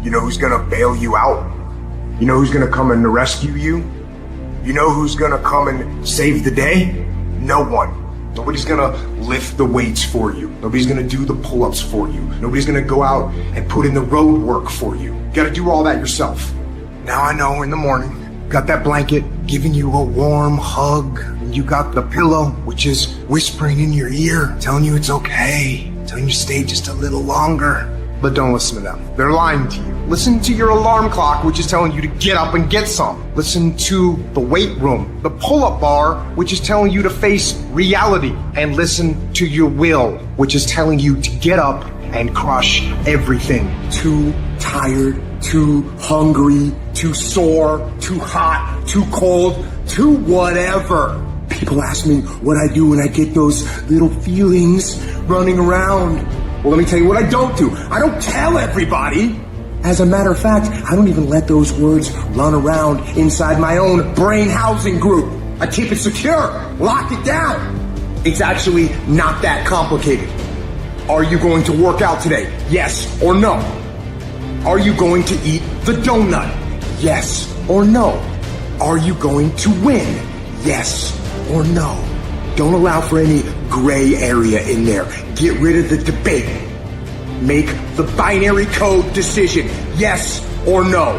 You know who's gonna bail you out? You know who's gonna come and rescue you? You know who's gonna come and save the day? No one. Nobody's gonna lift the weights for you. Nobody's gonna do the pull-ups for you. Nobody's gonna go out and put in the road work for you. You gotta do all that yourself. Now I know in the morning, got that blanket giving you a warm hug. And you got the pillow, which is whispering in your ear, telling you it's okay, telling you to stay just a little longer. But don't listen to them. They're lying to you. Listen to your alarm clock, which is telling you to get up and get some. Listen to the weight room, the pull-up bar, which is telling you to face reality. And listen to your will, which is telling you to get up and crush everything. Too tired, too hungry, too sore, too hot, too cold, too whatever. People ask me what I do when I get those little feelings running around. Well, let me tell you what I don't do. I don't tell everybody. As a matter of fact, I don't even let those words run around inside my own brain housing group. I keep it secure, lock it down. It's actually not that complicated. Are you going to work out today? Yes or no? Are you going to eat the donut? Yes or no? Are you going to win? Yes or no? Don't allow for any gray area in there. Get rid of the debate. Make the binary code decision, yes or no.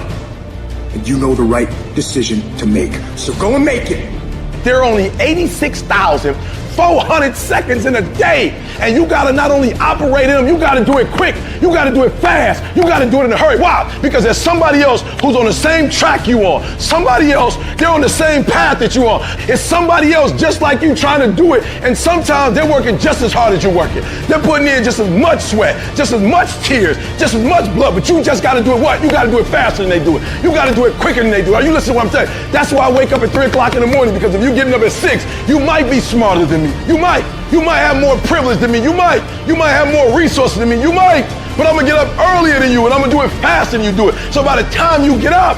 And you know the right decision to make. So go and make it. There are only 86,400 seconds in a day. And you gotta not only operate in them, you gotta do it quick. You gotta do it fast. You gotta do it in a hurry. Why? Because there's somebody else who's on the same track you on. Somebody else, they're on the same path that you on. It's somebody else just like you trying to do it. And sometimes they're working just as hard as you're working. They're putting in just as much sweat, just as much tears, just as much blood. But you just gotta do it what? You gotta do it faster than they do it. You gotta do it quicker than they do it. Are you listening to what I'm saying? That's why I wake up at 3 o'clock in the morning, because if you're getting up at 6, you might be smarter than me. You might have more privilege than me. You might have more resources than me. You might. But I'm gonna get up earlier than you, and I'm gonna do it faster than you do it. So by the time you get up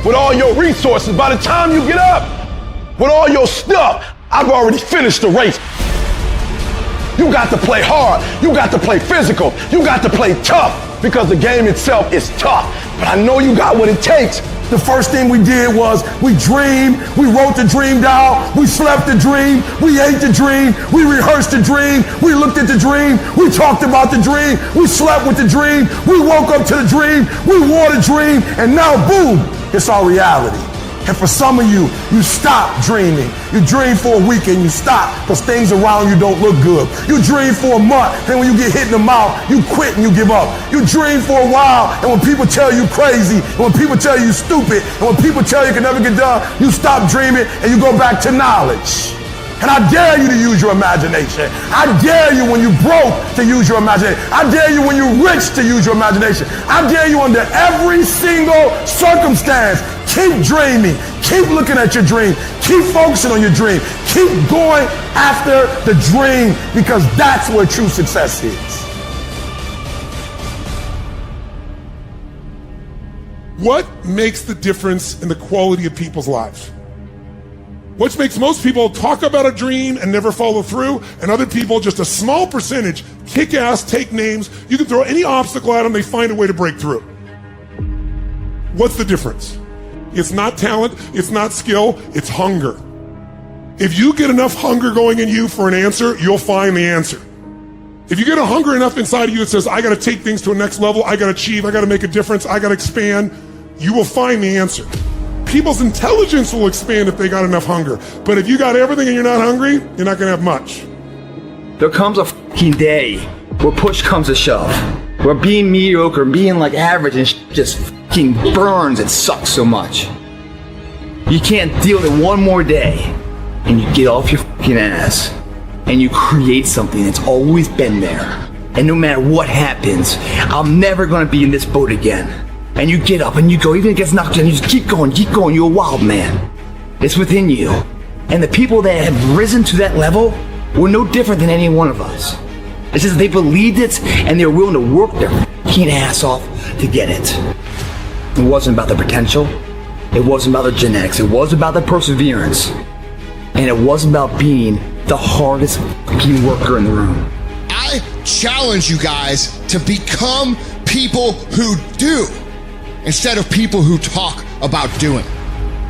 with all your resources, by the time you get up with all your stuff, I've already finished the race. You got to play hard. You got to play physical. You got to play tough, because the game itself is tough. But I know you got what it takes. The first thing we did was we dreamed, we wrote the dream down, we slept the dream, we ate the dream, we rehearsed the dream, we looked at the dream, we talked about the dream, we slept with the dream, we woke up to the dream, we wore the dream, and now boom, it's our reality. And for some of you, you stop dreaming. You dream for a week and you stop because things around you don't look good. You dream for a month, and when you get hit in the mouth, you quit and you give up. You dream for a while, and when people tell you crazy, and when people tell you stupid, and when people tell you can never get done, you stop dreaming and you go back to knowledge. And I dare you to use your imagination. I dare you when you broke to use your imagination. I dare you when you're rich to use your imagination. I dare you under every single circumstance. Keep dreaming. Keep looking at your dream. Keep focusing on your dream. Keep going after the dream, because that's where true success is. What makes the difference in the quality of people's lives? What makes most people talk about a dream and never follow through, and other people, just a small percentage, kick ass, take names. You can throw any obstacle at them, they find a way to break through. What's the difference? It's not talent, it's not skill, it's hunger. If you get enough hunger going in you for an answer, you'll find the answer. If you get a hunger enough inside of you that says, I gotta take things to a next level, I gotta achieve, I gotta make a difference, I gotta expand, you will find the answer. People's intelligence will expand if they got enough hunger. But if you got everything and you're not hungry, you're not gonna have much. There comes a fucking day where push comes to shove, where being mediocre, being like average and just fucking burns and sucks so much. You can't deal with it one more day, and you get off your fucking ass and you create something that's always been there. And no matter what happens, I'm never gonna be in this boat again. And you get up and you go, even if it gets knocked down, you just keep going, you're a wild man. It's within you. And the people that have risen to that level were no different than any one of us. It's just they believed it and they're willing to work their fucking ass off to get it. It wasn't about the potential. It wasn't about the genetics. It was about the perseverance. And it wasn't about being the hardest fucking worker in the room. I challenge you guys to become people who do. instead of people who talk about doing.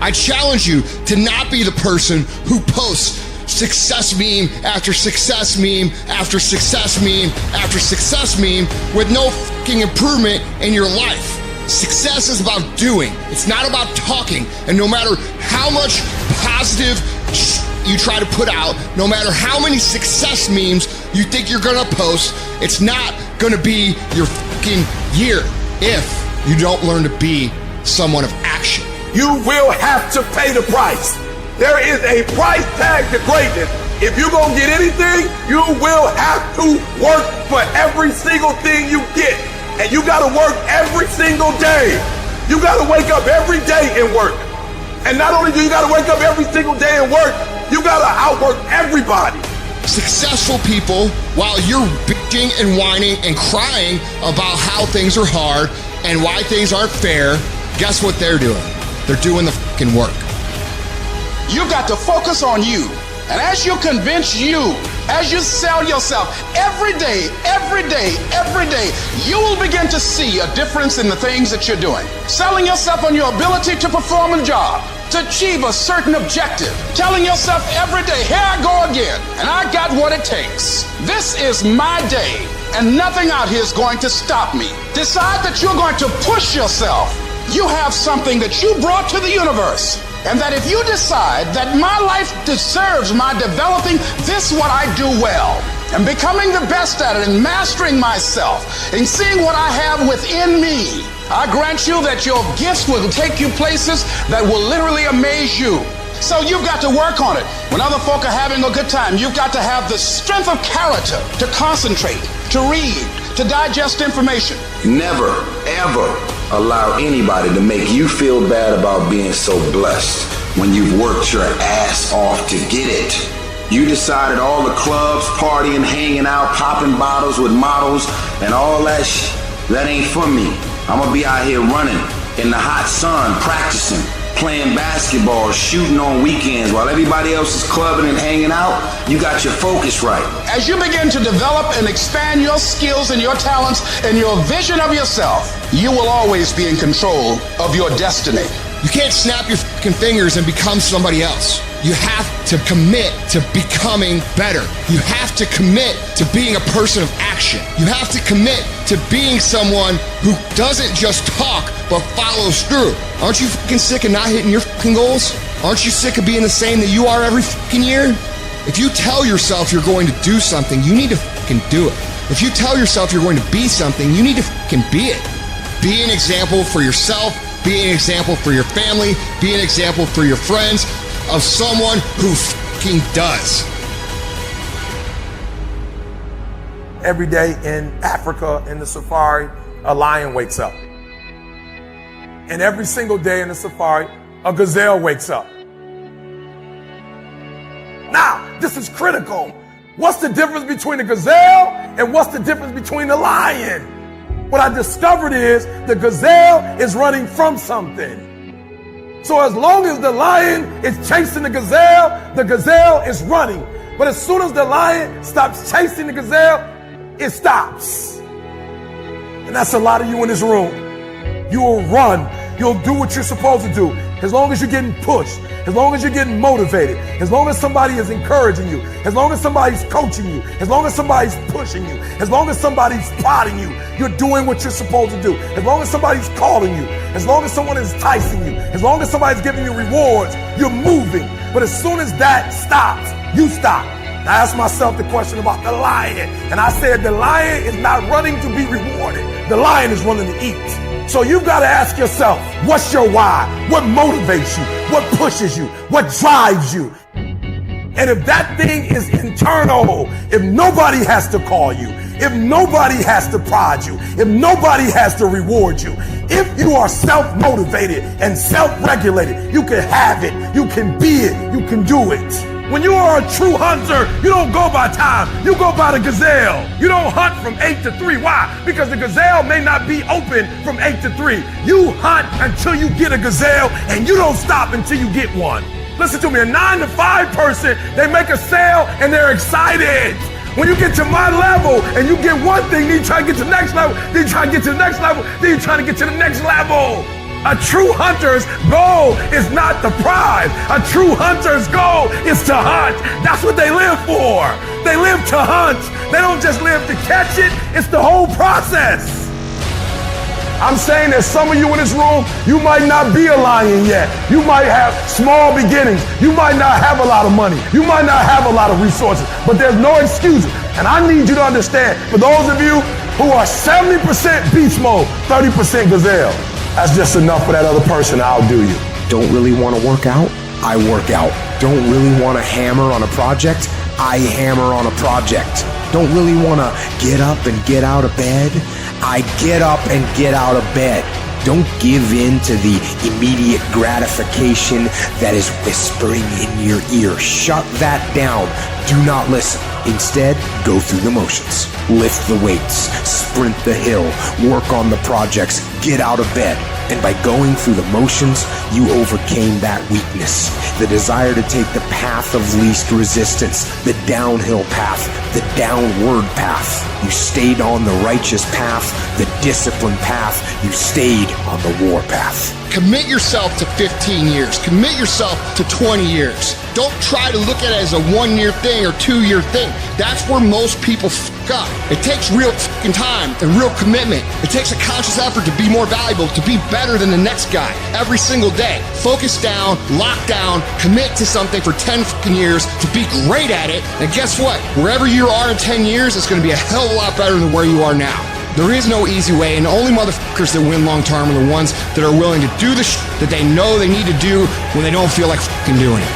I challenge you to not be the person who posts success meme after success meme after success meme after success meme with no fucking improvement in your life. Success is about doing. It's not about talking. And no matter how much positive you try to put out, no matter how many success memes you think you're gonna post, it's not gonna be your fucking year if you don't learn to be someone of action. You will have to pay the price. There is a price tag to greatness. If you're gonna get anything, you will have to work for every single thing you get. And you gotta work every single day. You gotta wake up every day and work. And not only do you gotta wake up every single day and work, you gotta outwork everybody. Successful people, while you're bitching and whining and crying about how things are hard and why things aren't fair, guess what they're doing? They're doing the fucking work. You've got to focus on you. And as you convince you, as you sell yourself every day, you will begin to see a difference in the things that you're doing. Selling yourself on your ability to perform a job, to achieve a certain objective. Telling yourself every day, here I go again, and I got what it takes. This is my day, and nothing out here is going to stop me. Decide that you're going to push yourself. You have something that you brought to the universe. And that if you decide that my life deserves my developing this what I do well, and becoming the best at it, and mastering myself, and seeing what I have within me, I grant you that your gifts will take you places that will literally amaze you. So you've got to work on it. When other folk are having a good time, you've got to have the strength of character to concentrate, to read, to digest information. Never, ever allow anybody to make you feel bad about being so blessed when you've worked your ass off to get it. You decided all the clubs, partying, hanging out, popping bottles with models, and all that that ain't for me. I'm gonna be out here running in the hot sun, practicing, playing basketball, shooting on weekends while everybody else is clubbing and hanging out. You got your focus right. As you begin to develop and expand your skills and your talents and your vision of yourself, you will always be in control of your destiny. You can't snap your fucking fingers and become somebody else. You have to commit to becoming better. You have to commit to being a person of action. You have to commit to being someone who doesn't just talk, but follows through. Aren't you fucking sick of not hitting your fucking goals? Aren't you sick of being the same that you are every fucking year? If you tell yourself you're going to do something, you need to fucking do it. If you tell yourself you're going to be something, you need to fucking be it. Be an example for yourself. Be an example for your family. Be an example for your friends of someone who fucking does. Every day in Africa, in the safari, a lion wakes up. And every single day in the safari, a gazelle wakes up. Now, this is critical. What's the difference between the gazelle and what's the difference between the lion? What I discovered is the gazelle is running from something. So as long as the lion is chasing the gazelle is running. But as soon as the lion stops chasing the gazelle, it stops. And that's a lot of you in this room. You will run. You'll do what you're supposed to do. As long as you're getting pushed, as long as you're getting motivated, as long as somebody is encouraging you, as long as somebody's coaching you, as long as somebody's pushing you, as long as somebody's prodding you, you're doing what you're supposed to do. As long as somebody's calling you, as long as someone is enticing you, as long as somebody's giving you rewards, you're moving. But as soon as that stops, you stop. I asked myself the question about the lion, and I said the lion is not running to be rewarded. The lion is running to eat. So you've got to ask yourself, what's your why? What motivates you? What pushes you? What drives you? And if that thing is internal, if nobody has to call you, if nobody has to prod you, if nobody has to reward you, if you are self-motivated and self-regulated, you can have it, you can be it, you can do it. When you are a true hunter, you don't go by time, you go by the gazelle. You don't hunt from 8 to 3. Why? Because the gazelle may not be open from 8 to 3. You hunt until you get a gazelle, and you don't stop until you get one. Listen to me, a 9 to 5 person, they make a sale and they're excited. When you get to my level and you get one thing, then you try to get to the next level, then you try to get to the next level, then you try to get to the next level. A true hunter's goal is not the prize. A true hunter's goal is to hunt. That's what they live for. They live to hunt. They don't just live to catch it. It's the whole process. I'm saying that some of you in this room, you might not be a lion yet. You might have small beginnings. You might not have a lot of money. You might not have a lot of resources, but there's no excuses. And I need you to understand, for those of you who are 70% beast mode, 30% gazelle, that's just enough for that other person to outdo you. Don't really want to work out? I work out. Don't really want to hammer on a project? I hammer on a project. Don't really want to get up and get out of bed? I get up and get out of bed. Don't give in to the immediate gratification that is whispering in your ear. Shut that down. Do not listen. Instead, go through the motions. Lift the weights, sprint the hill, work on the projects, get out of bed. And by going through the motions, you overcame that weakness. The desire to take the path of least resistance, the downhill path, the downward path. You stayed on the righteous path, the disciplined path. You stayed on the war path. Commit yourself to 15 years. Commit yourself to 20 years. Don't try to look at it as a 1-year thing or 2-year thing. That's where most people fuck up. It takes real fucking time and real commitment. It takes a conscious effort to be more valuable, to be better than the next guy every single day. Focus down, lock down, commit to something for 10 fucking years to be great at it. And guess what? Wherever you are in 10 years, it's going to be a hell of a lot better than where you are now. There is no easy way, and the only motherfuckers that win long term are the ones that are willing to do the shit that they know they need to do when they don't feel like fucking doing it.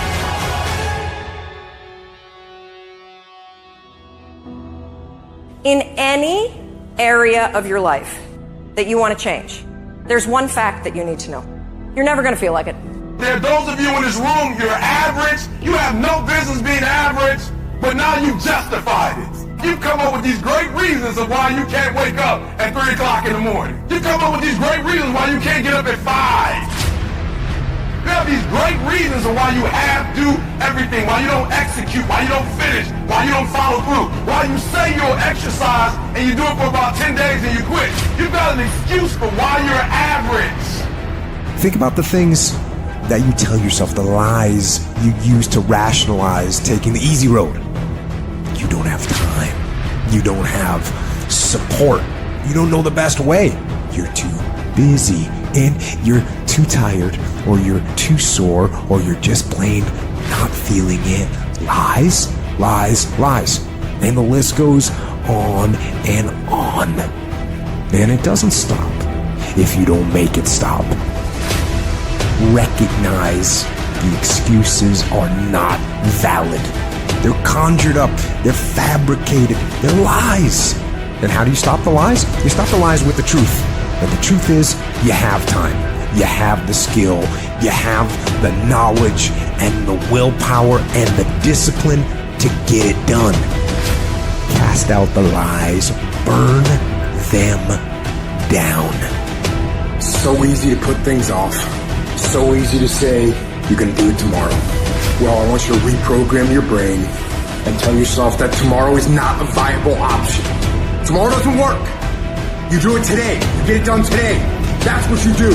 In any area of your life that you want to change, there's one fact that you need to know. You're never going to feel like it. There are those of you in this room, you're average. You have no business being average, but now you've justified it. You come up with these great reasons of why you can't wake up at 3 o'clock in the morning. You come up with these great reasons why you can't get up at 5. You have these great reasons of why you have to do everything, why you don't execute, why you don't finish, why you don't follow through, why you say you'll exercise and you do it for about 10 days and you quit. You've got an excuse for why you're average. Think about the things that you tell yourself, the lies you use to rationalize taking the easy road. You don't have time. You don't have support. You don't know the best way. You're too busy and you're too tired, or you're too sore, or you're just plain not feeling it. Lies, lies, lies. And the list goes on and on. And it doesn't stop if you don't make it stop. Recognize the excuses are not valid. They're conjured up. They're fabricated. They're lies. And how do you stop the lies? You stop the lies with the truth. And the truth is, you have time. You have the skill. You have the knowledge and the willpower and the discipline to get it done. Cast out the lies. Burn them down. So easy to put things off. So easy to say, you're going to do it tomorrow. Well, I want you to reprogram your brain and tell yourself that tomorrow is not a viable option. Tomorrow doesn't work. You do it today. You get it done today. That's what you do.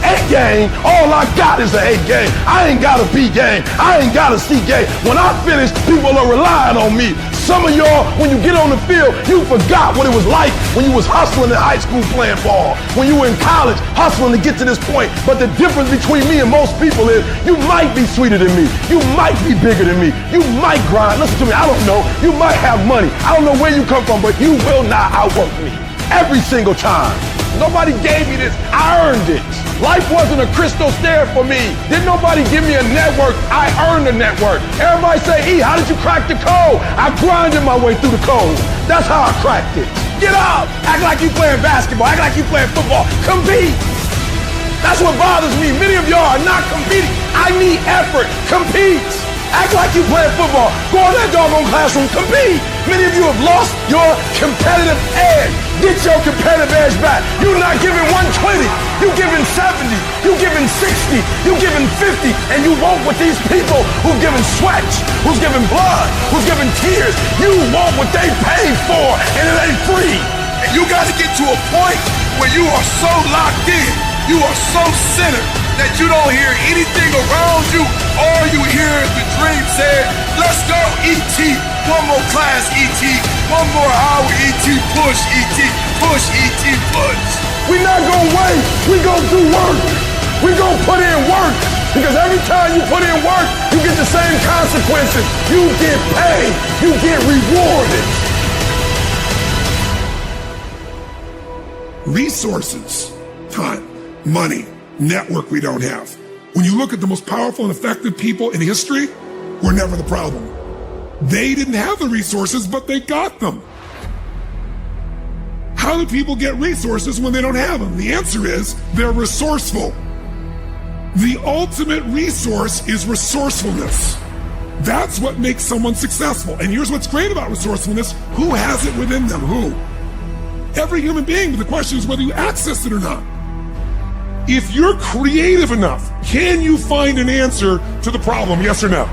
A game, all I got is an A game. I ain't got a B game. I ain't got a C game. When I finish, people are relying on me. Some of y'all, when you get on the field, you forgot what it was like when you was hustling in high school playing ball, when you were in college hustling to get to this point. But the difference between me and most people is you might be sweeter than me. You might be bigger than me. You might grind. Listen to me, I don't know. You might have money. I don't know where you come from, but you will not outwork me. Every single time. Nobody gave me this. I earned it. Life wasn't a crystal stair for me. Didn't nobody give me a network. I earned the network. Everybody say, E, how did you crack the code? I grinded my way through the code. That's how I cracked it. Get up. Act like you playing basketball. Act like you playing football. Compete. That's what bothers me. Many of y'all are not competing. I need effort. Compete. Act like you playing football. Go in that doggone classroom. Compete. Many of you have lost your competitive edge. Get your competitive edge back. You're not giving 120. You're giving 70. You're giving 60. You're giving 50. And you want what these people who've given sweat, who's given blood, who's given tears, you want what they paid for, and it ain't free. And you got to get to a point where you are so locked in, you are so centered, that you don't hear anything around you. All you hear is the dream saying, let's go, E.T. One more class, E.T. One more hour, E.T. Push, E.T. Push, E.T. Push. We're not gonna wait. We're gonna do work. We're gonna put in work. Because every time you put in work, you get the same consequences. You get paid. You get rewarded. Resources, time, money, network we don't have. When you look at the most powerful and effective people in history, we're never the problem. They didn't have the resources, but they got them. How do people get resources when they don't have them? The answer is they're resourceful. The ultimate resource is resourcefulness. That's what makes someone successful. And here's what's great about resourcefulness. Who has it within them? Who? Every human being, but the question is whether you access it or not. If you're creative enough, can you find an answer to the problem, yes or no?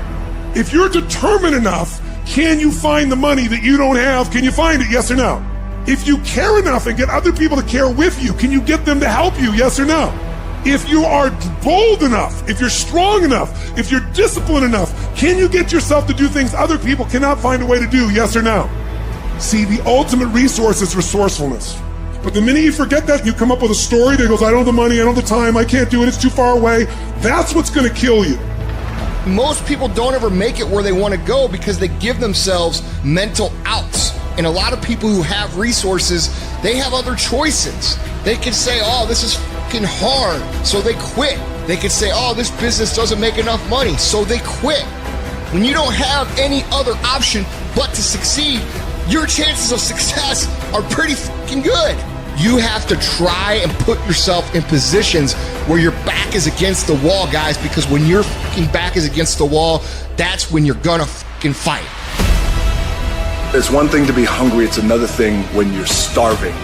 If you're determined enough, can you find the money that you don't have? Can you find it, yes or no? If you care enough and get other people to care with you, can you get them to help you, yes or no? If you are bold enough, if you're strong enough, if you're disciplined enough, can you get yourself to do things other people cannot find a way to do, yes or no? See, the ultimate resource is resourcefulness. But the minute you forget that, you come up with a story that goes, I don't have the money, I don't have the time, I can't do it, it's too far away. That's what's gonna kill you. Most people don't ever make it where they want to go because they give themselves mental outs. And a lot of people who have resources, they have other choices. They can say, oh, this is fucking hard, so they quit. They can say, oh, this business doesn't make enough money, so they quit. When you don't have any other option but to succeed, your chances of success are pretty fucking good. You have to try and put yourself in positions where your back is against the wall, guys, because when your fucking back is against the wall, that's when you're gonna fucking fight. It's one thing to be hungry, it's another thing when you're starving.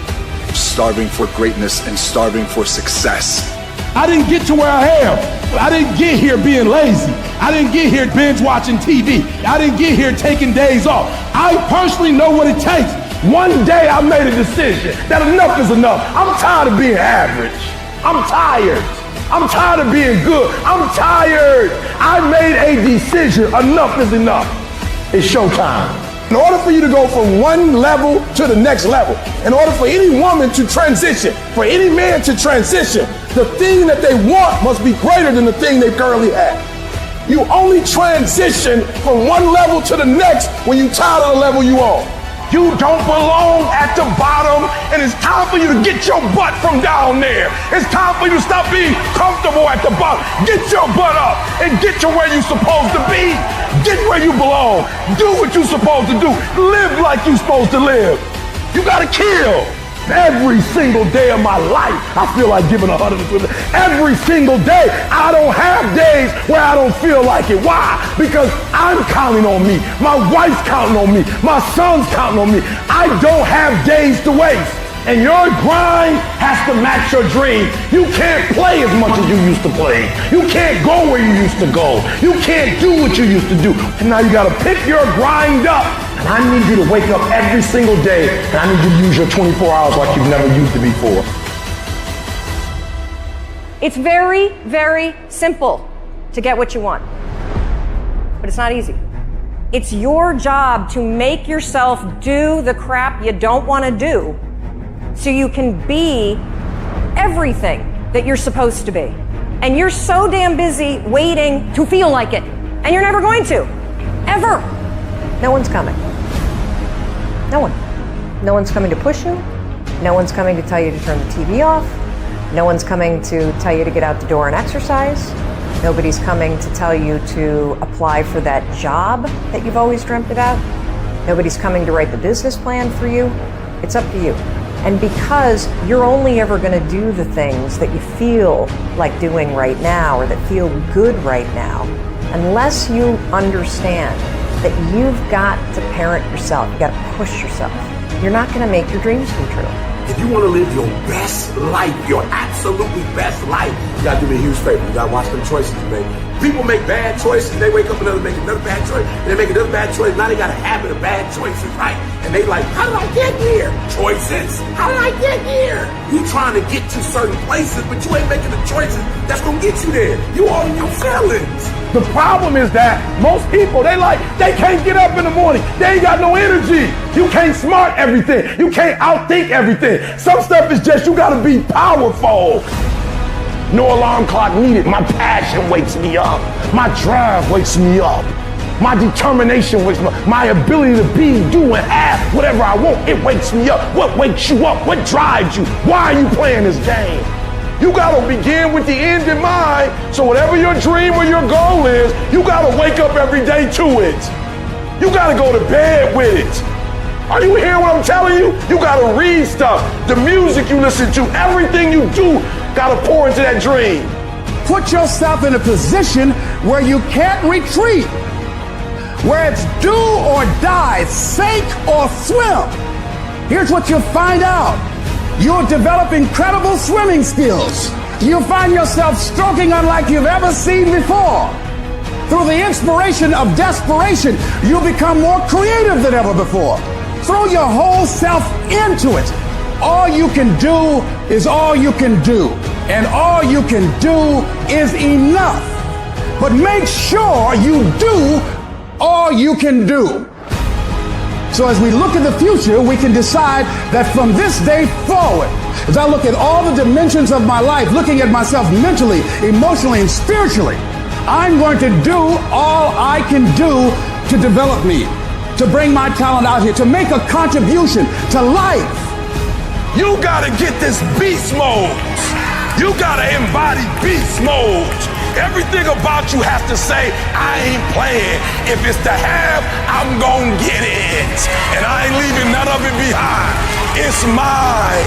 Starving for greatness and starving for success. I didn't get to where I am. I didn't get here being lazy. I didn't get here binge watching TV. I didn't get here taking days off. I personally know what it takes. One day I made a decision that enough is enough. I'm tired of being average. I'm tired. I'm tired of being good. I'm tired. I made a decision. Enough is enough. It's showtime. In order for you to go from one level to the next level, in order for any woman to transition, for any man to transition, the thing that they want must be greater than the thing they currently have. You only transition from one level to the next when you're tired of the level you on. You don't belong at the bottom, and it's time for you to get your butt from down there. It's time for you to stop being comfortable at the bottom. Get your butt up and get to where you're supposed to be. Get where you belong. Do what you're supposed to do. Live like you're supposed to live. You gotta kill. Every single day of my life, I feel like giving 100%. Every single day, I don't have days where I don't feel like it. Why? Because I'm counting on me. My wife's counting on me. My son's counting on me. I don't have days to waste. And your grind has to match your dream. You can't play as much as you used to play. You can't go where you used to go. You can't do what you used to do. And now you gotta pick your grind up. And I need you to wake up every single day, and I need you to use your 24 hours like you've never used it before. It's very, very simple to get what you want. But it's not easy. It's your job to make yourself do the crap you don't want to do so you can be everything that you're supposed to be. And you're so damn busy waiting to feel like it. And you're never going to. Ever. No one's coming. No one. No one's coming to push you. No one's coming to tell you to turn the TV off. No one's coming to tell you to get out the door and exercise. Nobody's coming to tell you to apply for that job that you've always dreamt about. Nobody's coming to write the business plan for you. It's up to you. And because you're only ever going to do the things that you feel like doing right now or that feel good right now, unless you understand that you've got to parent yourself. You got to push yourself. You're not going to make your dreams come true. If you want to live your best life, your absolutely best life, you got to do me a huge favor. You got to watch them choices you make. People make bad choices, they wake up and make another bad choice, and they make another bad choice. Now they got a habit of bad choices, right? And they like, how did I get here? Choices. How did I get here? You trying to get to certain places, but you ain't making the choices that's going to get you there. You all in your feelings. The problem is that most people, they can't get up in the morning. They ain't got no energy. You can't smart everything. You can't outthink everything. Some stuff is just, you got to be powerful. No alarm clock needed. My passion wakes me up. My drive wakes me up. My determination wakes me up. My ability to be, do, and have whatever I want, it wakes me up. What wakes you up? What drives you? Why are you playing this game? You gotta begin with the end in mind. So whatever your dream or your goal is, you gotta wake up every day to it. You gotta go to bed with it. Are you hearing what I'm telling you? You gotta read stuff. The music you listen to, everything you do, gotta pour into that dream. Put yourself in a position where you can't retreat, where it's do or die, sink or swim. Here's what you'll find out. You'll develop incredible swimming skills. You'll find yourself stroking unlike you've ever seen before. Through the inspiration of desperation, you'll become more creative than ever before. Throw your whole self into it. All you can do is all you can do. And all you can do is enough. But make sure you do all you can do. So as we look at the future, we can decide that from this day forward, as I look at all the dimensions of my life, looking at myself mentally, emotionally, and spiritually, I'm going to do all I can do to develop me, to bring my talent out here, to make a contribution to life. You gotta get this beast mode. You gotta embody beast mode. Everything about you has to say, I ain't playing. If it's to have, I'm gonna get it. And I ain't leaving none of it behind. It's mine.